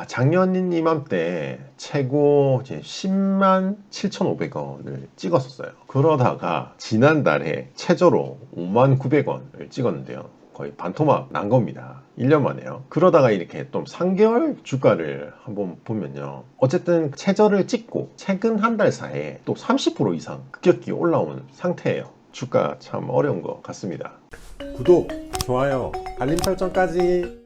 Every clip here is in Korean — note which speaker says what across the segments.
Speaker 1: 작년 이맘때 최고 이제 10만 7,500원을 찍었었어요. 그러다가 지난달에 최저로 5만 900원을 찍었는데요. 거의 반토막 난 겁니다. 1년 만에요. 그러다가 이렇게 또 3개월 주가를 한번 보면요. 어쨌든 최저를 찍고 최근 한 달 사이에 또 30% 이상 급격히 올라온 상태예요. 주가 참 어려운 것 같습니다.
Speaker 2: 구독, 좋아요, 알림 설정까지.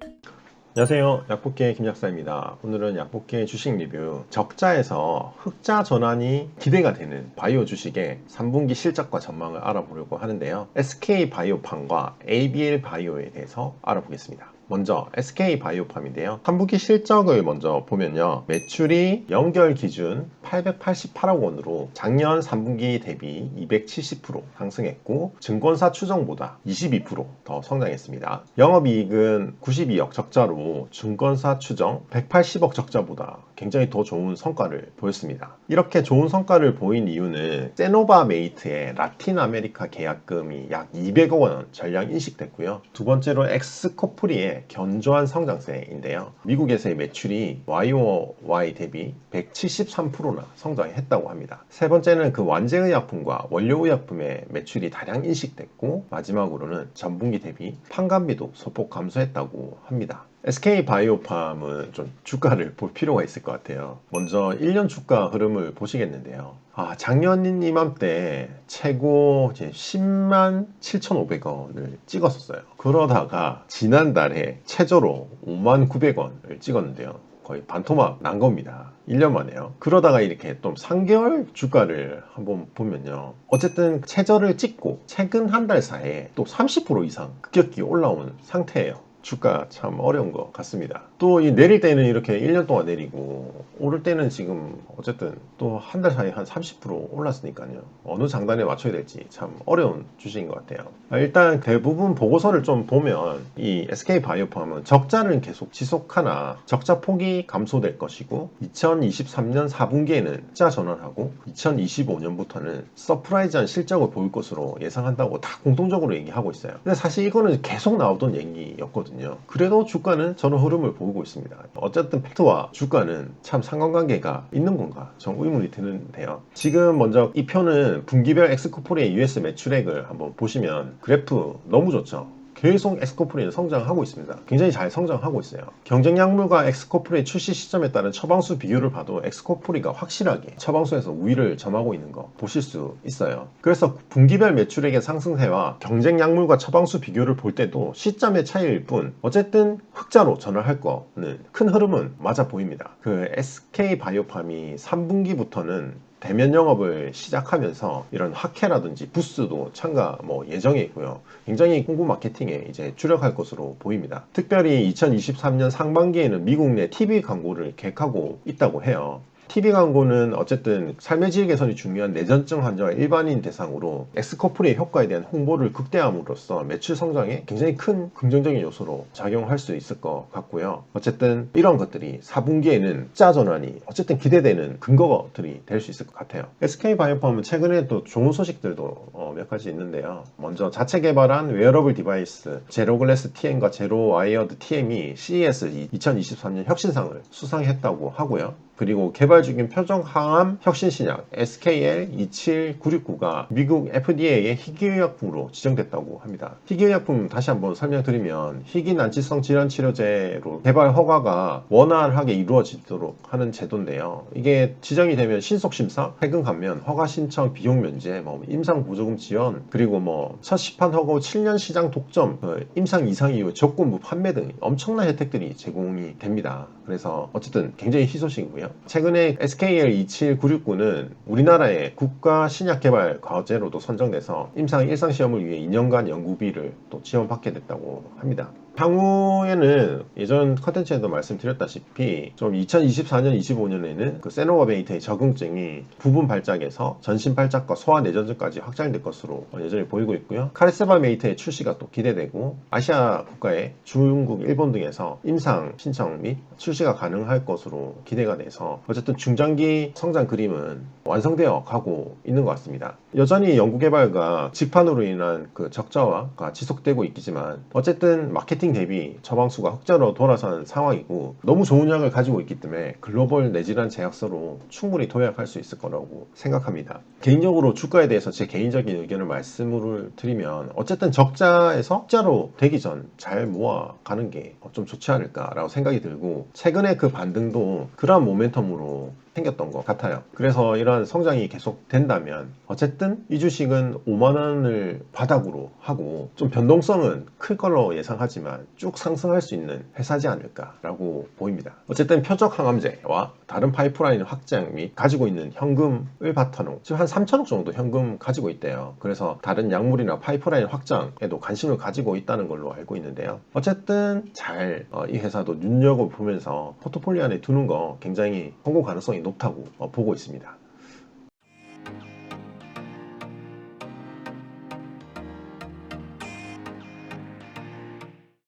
Speaker 1: 안녕하세요. 약국계 김약사입니다. 오늘은 약국계 주식 리뷰, 적자에서 흑자 전환이 기대가 되는 바이오 주식의 3분기 실적과 전망을 알아보려고 하는데요. SK바이오팜과 ABL 바이오에 대해서 알아보겠습니다. 먼저 SK바이오팜인데요. 3분기 실적을 먼저 보면요. 매출이 연결 기준 888억 원으로 작년 3분기 대비 270% 상승했고 증권사 추정보다 22% 더 성장했습니다. 영업이익은 92억 적자로 증권사 추정 180억 적자보다 굉장히 더 좋은 성과를 보였습니다. 이렇게 좋은 성과를 보인 이유는 세노바메이트의 라틴 아메리카 계약금이 약 200억 원 전량 인식됐고요. 두 번째로 엑스코프리의 견조한 성장세인데요. 미국에서의 매출이 YOY 대비 173%나 성장했다고 합니다. 세 번째는 그 완제의약품과 원료의약품의 매출이 다량 인식됐고, 마지막으로는 전분기 대비 판관비도 소폭 감소했다고 합니다. SK바이오팜은 좀 주가를 볼 필요가 있을 것 같아요. 먼저 1년 주가 흐름을 보시겠는데요. 작년 이맘때 최고 이제 10만 7,500원을 찍었었어요. 그러다가 지난달에 최저로 5만 900원을 찍었는데요. 거의 반토막 난 겁니다. 1년 만에요. 그러다가 이렇게 또 3개월 주가를 한번 보면요. 어쨌든 최저를 찍고 최근 한 달 사이에 또 30% 이상 급격히 올라온 상태예요. 주가 참 어려운 것 같습니다. 또 이 내릴 때는 이렇게 1년 동안 내리고, 오를 때는 지금 어쨌든 또 한 달 사이에 한 30% 올랐으니까요. 어느 장단에 맞춰야 될지 참 어려운 주식인 것 같아요. 일단 대부분 보고서를 좀 보면 이 SK바이오팜은 적자는 계속 지속하나 적자 폭이 감소될 것이고, 2023년 4분기에는 흑자 전환하고 2025년부터는 서프라이즈한 실적을 보일 것으로 예상한다고 다 공통적으로 얘기하고 있어요. 근데 사실 이거는 계속 나오던 얘기였거든요. 그래도 주가는 저는 흐름을 보이고 있습니다. 어쨌든 팩트와 주가는 참 상관관계가 있는 건가 좀 의문이 드는데요. 지금 먼저 이 표는 분기별 엑스코프리의 US 매출액을 한번 보시면 그래프 너무 좋죠. 계속 엑스코프리는 성장하고 있습니다. 굉장히 잘 성장하고 있어요. 경쟁 약물과 엑스코프리 출시 시점에 따른 처방수 비교를 봐도 엑스코프리가 확실하게 처방수에서 우위를 점하고 있는 거 보실 수 있어요. 그래서 분기별 매출액의 상승세와 경쟁 약물과 처방수 비교를 볼 때도 시점의 차이일 뿐, 어쨌든 흑자로 전환할 거는 큰 흐름은 맞아 보입니다. 그 SK바이오팜이 3분기부터는 대면 영업을 시작하면서 이런 학회라든지 부스도 참가 예정에 있고요. 굉장히 홍보 마케팅에 이제 주력할 것으로 보입니다. 특별히 2023년 상반기에는 미국 내 TV 광고를 계획하고 있다고 해요. TV 광고는 어쨌든 삶의 질 개선이 중요한 뇌전증 환자와 일반인 대상으로 엑스코프리의 효과에 대한 홍보를 극대함으로써 매출 성장에 굉장히 큰 긍정적인 요소로 작용할 수 있을 것 같고요. 어쨌든 이런 것들이 4분기에는 흑자 전환이 어쨌든 기대되는 근거들이 될 수 있을 것 같아요. SK바이오팜은 최근에 또 좋은 소식들도 몇 가지 있는데요. 먼저 자체 개발한 웨어러블 디바이스 제로글래스 TM과 제로 와이어드 TM이 CES 2023년 혁신상을 수상했다고 하고요. 그리고 개발 중인 표정 항암 혁신 신약 SKL27969가 미국 FDA의 희귀의약품으로 지정됐다고 합니다. 희귀의약품 다시 한번 설명드리면 희귀난치성 질환치료제로 개발 허가가 원활하게 이루어지도록 하는 제도인데요. 이게 지정이 되면 신속심사, 해금 감면, 허가 신청 비용 면제, 임상 보조금 지원, 그리고 첫 시판 허가 후 7년 시장 독점, 임상 이상 이후 조건부 판매 등 엄청난 혜택들이 제공이 됩니다. 그래서 어쨌든 굉장히 희소식이고요. 최근에 SKL27969는 우리나라의 국가 신약 개발 과제로도 선정돼서 임상 일상 시험을 위해 2년간 연구비를 또 지원받게 됐다고 합니다. 향후에는 예전 컨텐츠에도 말씀드렸다시피 좀 2024년, 25년에는 그 세노바메이트의 적응증이 부분 발작에서 전신 발작과 소아 내전증까지 확장될 것으로 예정이 보이고 있고요. 카르세바메이트의 출시가 또 기대되고, 아시아 국가의 중국, 일본 등에서 임상 신청 및 출시가 가능할 것으로 기대가 돼서 어쨌든 중장기 성장 그림은 완성되어 가고 있는 것 같습니다. 여전히 연구개발과 직판으로 인한 그 적자가 지속되고 있지만 어쨌든 마케팅 마케팅 대비 처방수가 흑자로 돌아선 상황이고 너무 좋은 약을 가지고 있기 때문에 글로벌 내질환 제약서로 충분히 도약할 수 있을 거라고 생각합니다. 개인적으로 주가에 대해서 제 개인적인 의견을 말씀을 드리면 어쨌든 적자에서 흑자로 되기 전 잘 모아가는 게 좀 좋지 않을까라고 생각이 들고 최근에 그 반등도 그러한 모멘텀으로 생겼던 것 같아요. 그래서 이런 성장이 계속 된다면 어쨌든 이 주식은 5만원을 바닥으로 하고 좀 변동성은 클 걸로 예상하지만 쭉 상승할 수 있는 회사지 않을까라고 보입니다. 어쨌든 표적 항암제와 다른 파이프라인 확장 및 가지고 있는 현금을 바탕으로 지금 한 3천억 정도 현금 가지고 있대요. 그래서 다른 약물이나 파이프라인 확장에도 관심을 가지고 있다는 걸로 알고 있는데요. 어쨌든 잘 이 회사도 눈여겨보면서 포트폴리오 안에 두는 거 굉장히 성공 가능성이 높다고 보고 있습니다.